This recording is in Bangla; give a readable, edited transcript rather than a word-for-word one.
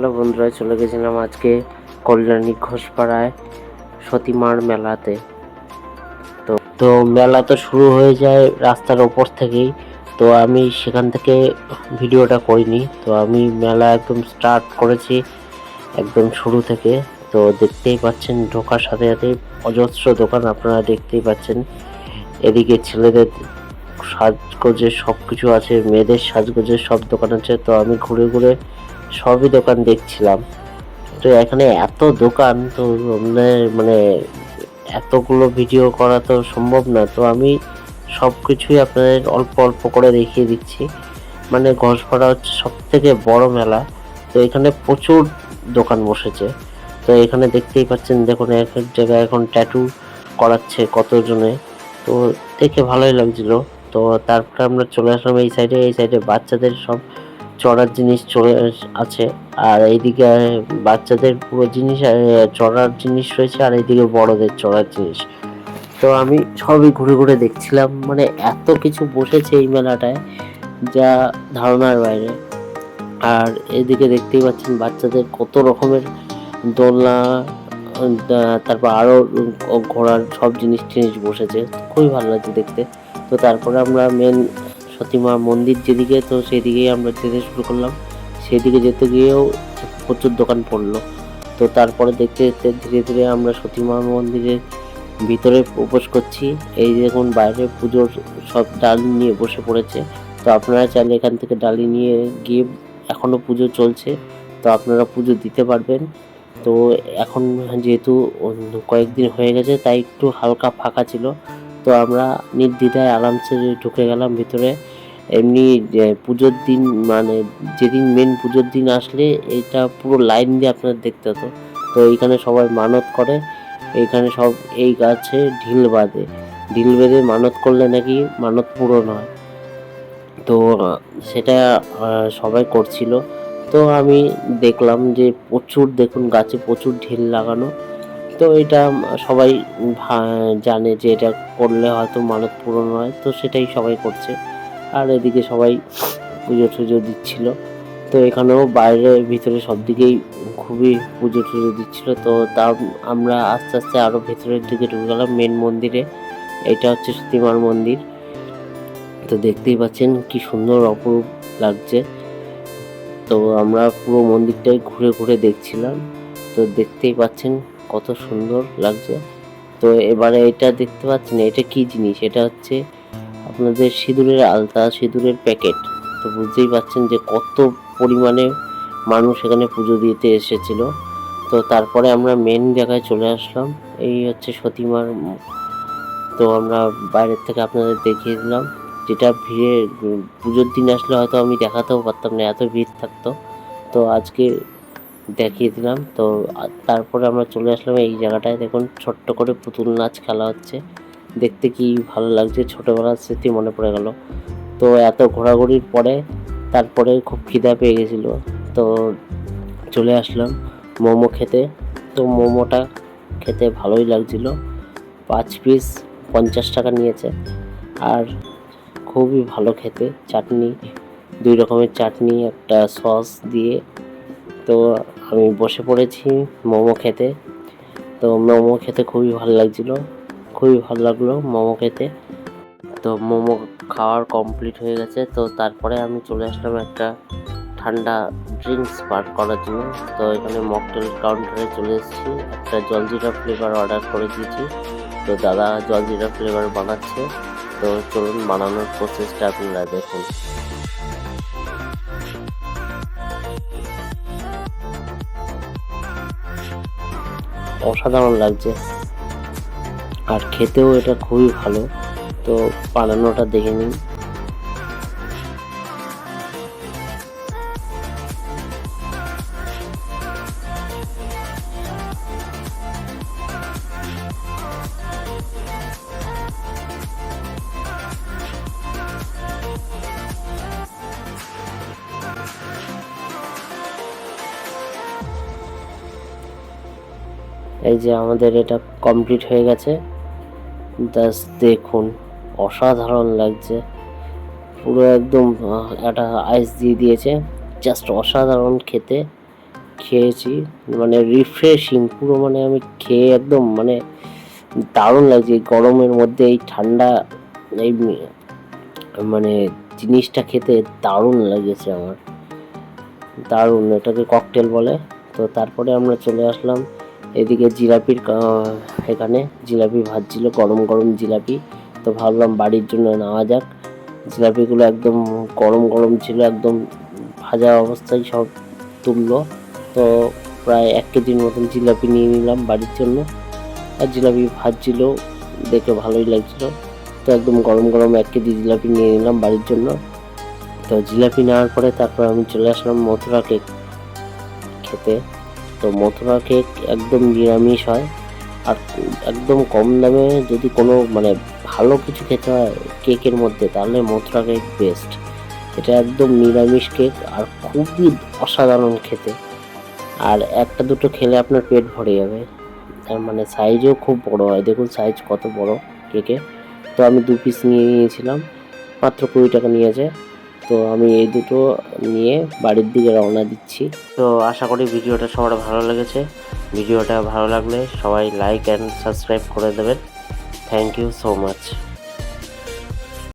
হ্যালো বন্ধুরা, চলে গেছিলাম আজকে কল্যাণী ঘোষপাড়ায় সতীমার মেলাতে। তো তো মেলা তো শুরু হয়ে যায় রাস্তার ওপর থেকেই। তো আমি সেখান থেকে ভিডিওটা করিনি। তো আমি মেলা একদম স্টার্ট করেছি একদম শুরু থেকে। তো দেখতেই পাচ্ছেন ঢোকার সাথে সাথে অজস্র দোকান আপনারা দেখতেই পাচ্ছেন। এদিকে ছেলেদের সাজগোজের সব কিছু আছে, মেয়েদের সাজগোজের সব দোকান আছে। তো আমি ঘুরে ঘুরে সবই দোকান দেখছিলাম। তো এখানে এত দোকান, তো মানে এতগুলো ভিডিও করা তো সম্ভব না। তো আমি সব কিছুই আপনাদের অল্প অল্প করে দেখিয়ে দিচ্ছি। মানে ঘোষপাড়া হচ্ছে সব থেকে বড় মেলা। তো এখানে প্রচুর দোকান বসেছে। তো এখানে দেখতেই পাচ্ছেন, দেখুন এক এক জায়গায় এখন ট্যাটু করাচ্ছে কতজনে। তো দেখে ভালোই লাগছিল। তো তারপরে আমরা চলে আসলাম এই সাইডে বাচ্চাদের সব চড়ার জিনিস আছে। আর এইদিকে বাচ্চাদের পুরো জিনিস চড়ার জিনিস রয়েছে, আর এইদিকে বড়দের চড়ার জিনিস। তো আমি সবই ঘুরে ঘুরে দেখছিলাম। মানে এত কিছু বসেছে এই মেলাটায়, যা ধারণার বাইরে। আর এদিকে দেখতেই পাচ্ছেন বাচ্চাদের কত রকমের দোলনা, তারপর আরো ঘোড়ার সব জিনিস বসেছে। খুবই ভালো লাগছে দেখতে। তো তারপরে আমরা মেন সতীমা মন্দির যেদিকে, তো সেদিকেই আমরা যেতে শুরু করলাম। সেদিকে যেতে গিয়েও প্রচুর দোকান পড়লো। তো তারপরে দেখতে দেখতে ধীরে ধীরে আমরা সতীমা মন্দিরের ভিতরে প্রবেশ করছি। এই দেখুন বাইরে পুজোর সব ডালি নিয়ে বসে পড়েছে। তো আপনারা চাইলে এখান থেকে ডালি নিয়ে গিয়ে, এখনো পুজো চলছে, তো আপনারা পুজো দিতে পারবেন। তো এখন যেহেতু কয়েকদিন হয়ে গেছে, তাই একটু হালকা ফাঁকা ছিল। তো আমরা নির্দ্বিধায় আরামসে ঢুকে গেলাম ভিতরে। এমনি পুজোর দিন, মানে যেদিন মেন পুজোর দিন আসলে এটা পুরো লাইন দিয়ে আপনার দেখতে হতো। তো এইখানে সবাই মানত করে। এইখানে সব এই গাছে ঢিল বেঁধে মানত করলে নাকি মানত পূরণ হয়। তো সেটা সবাই করছিল। তো আমি দেখলাম যে প্রচুর, দেখুন গাছে প্রচুর ঢিল লাগানো। তো এটা সবাই জানে যে এটা করলে হয়তো মানত পূরণ হয়, তো সেটাই সবাই করছে। আর এদিকে সবাই পুজো টুজো দিচ্ছিল। তো এখানেও বাইরে ভিতরে সব দিকেই খুবই পুজো টুজো দিচ্ছিল। তো তা আমরা আস্তে আস্তে আরও ভেতরের দিকে ঢুকে গেলাম মেন মন্দিরে। এটা হচ্ছে সতীমার মন্দির। তো দেখতেই পাচ্ছেন কি সুন্দর অপরূপ লাগছে। তো আমরা পুরো মন্দিরটাই ঘুরে ঘুরে দেখছিলাম। তো দেখতেই পাচ্ছেন কত সুন্দর লাগছে। তো এবারে এটা দেখতে পাচ্ছেন, এটা কি জিনিস? এটা হচ্ছে আপনাদের সিঁদুরের আলতা, সিঁদুরের প্যাকেট। তো বুঝতেই পাচ্ছেন যে কত পরিমাণে মানুষ এখানে পুজো দিতে এসেছিল। তো তারপরে আমরা মেন জায়গায় চলে আসলাম। এই হচ্ছে সতীমার। তো আমরা বাইরের থেকে আপনাদের দেখিয়ে দিলাম। যেটা ভিড়ে পুজোর দিন আসলে হয়তো আমি দেখাতেও পারতাম না, এত ভিড় থাকতো। তো আজকে দেখিয়ে দিলাম। তো তারপরে আমরা চলে আসলাম এই জায়গাটায়। দেখুন ছোট্ট করে পুতুল নাচ খেলা হচ্ছে, দেখতে কি ভালো লাগছে। ছোটবেলার স্মৃতি মনে পড়ে গেল। তো এত ঘোরাঘুরির পরে তারপরে খুব খিদা পেয়ে গেছিল। তো চলে আসলাম মোমো খেতে। তো মোমোটা খেতে ভালোই লাগছিল। 5 পিস 50 টাকা নিয়েছে। আর খুবই ভালো খেতে। চাটনি, 2 রকমের চাটনি, একটা সস দিয়ে। তো আমি বসে পড়েছি মোমো খেতে। তো মোমো খেতে খুবই ভালো লাগছিল, খুবই ভালো লাগলো মোমো খেতে। তো মোমো খাওয়ার কমপ্লিট হয়ে গেছে। তো তারপরে আমি চলে আসলাম একটা ঠান্ডা ড্রিঙ্কস পার করার জন্য। তো এখানে মকটেল কাউন্টারে চলে এসেছি। একটা জলজিরা ফ্লেভার অর্ডার করে দিয়েছি। তো দাদা জলজিরা ফ্লেভার বানাচ্ছে। তো চলুন বানানোর প্রসেসটা আপনারা দেখুন। অসাধারণ লাগছে, আর খেতেও এটা খুবই ভালো। তো বানানোটা দেখে নিন। এই যে আমাদের এটা কমপ্লিট হয়ে গেছে। জাস্ট দেখুন, অসাধারণ লাগছে। পুরো একদম একটা আইস দিয়ে দিয়েছে, জাস্ট অসাধারণ খেতে। খেয়েছি, মানে রিফ্রেশিং পুরো, মানে আমি খেয়ে একদম মানে দারুণ লাগছে। গরমের মধ্যে এই ঠান্ডা এই মানে জিনিসটা খেতে দারুণ লেগেছে আমার, দারুণ। এটাকে ককটেল বলে। তো তারপরে আমরা চলে আসলাম এদিকে জিলাপির এখানে জিলাপি ভাজছিল, গরম গরম জিলাপি। তো ভাবলাম বাড়ির জন্য নেওয়া যাক। জিলাপিগুলো একদম গরম গরম ছিল, একদম ভাজা অবস্থায় সব তুললো। তো প্রায় 1 কেজির মতন জিলাপি নিয়ে নিলাম বাড়ির জন্য। আর জিলাপি ভাজছিল, দেখে ভালোই লাগছিল। তো একদম গরম গরম 1 কেজি জিলাপি নিয়ে নিলাম বাড়ির জন্য। তো জিলাপি নেওয়ার পরে তারপর আমি চলে আসলাম মথুরা কেক খেতে। তো মথুরা কেক একদম নিরামিষ হয়, আর একদম কম দামে যদি কোনো মানে ভালো কিছু খেতে হয় কেকের মধ্যে, তাহলে মথুরা কেক বেস্ট। এটা একদম নিরামিষ কেক আর খুবই অসাধারণ খেতে। আর একটা দুটো খেলে আপনার পেট ভরে যাবে। মানে সাইজও খুব বড় হয়, দেখুন সাইজ কত বড় কেকে। তো আমি 2 পিস নিয়ে নিয়েছিলাম, মাত্র 20 টাকা নিয়েছে। তো আমি এই দুটো নিয়ে বাড়ির দিকে রওনা দিচ্ছি। তো আশা করি ভিডিওটা সবার ভালো লেগেছে। ভিডিওটা ভালো লাগলে সবাই লাইক অ্যান্ড সাবস্ক্রাইব করে দেবেন। Thank you so much.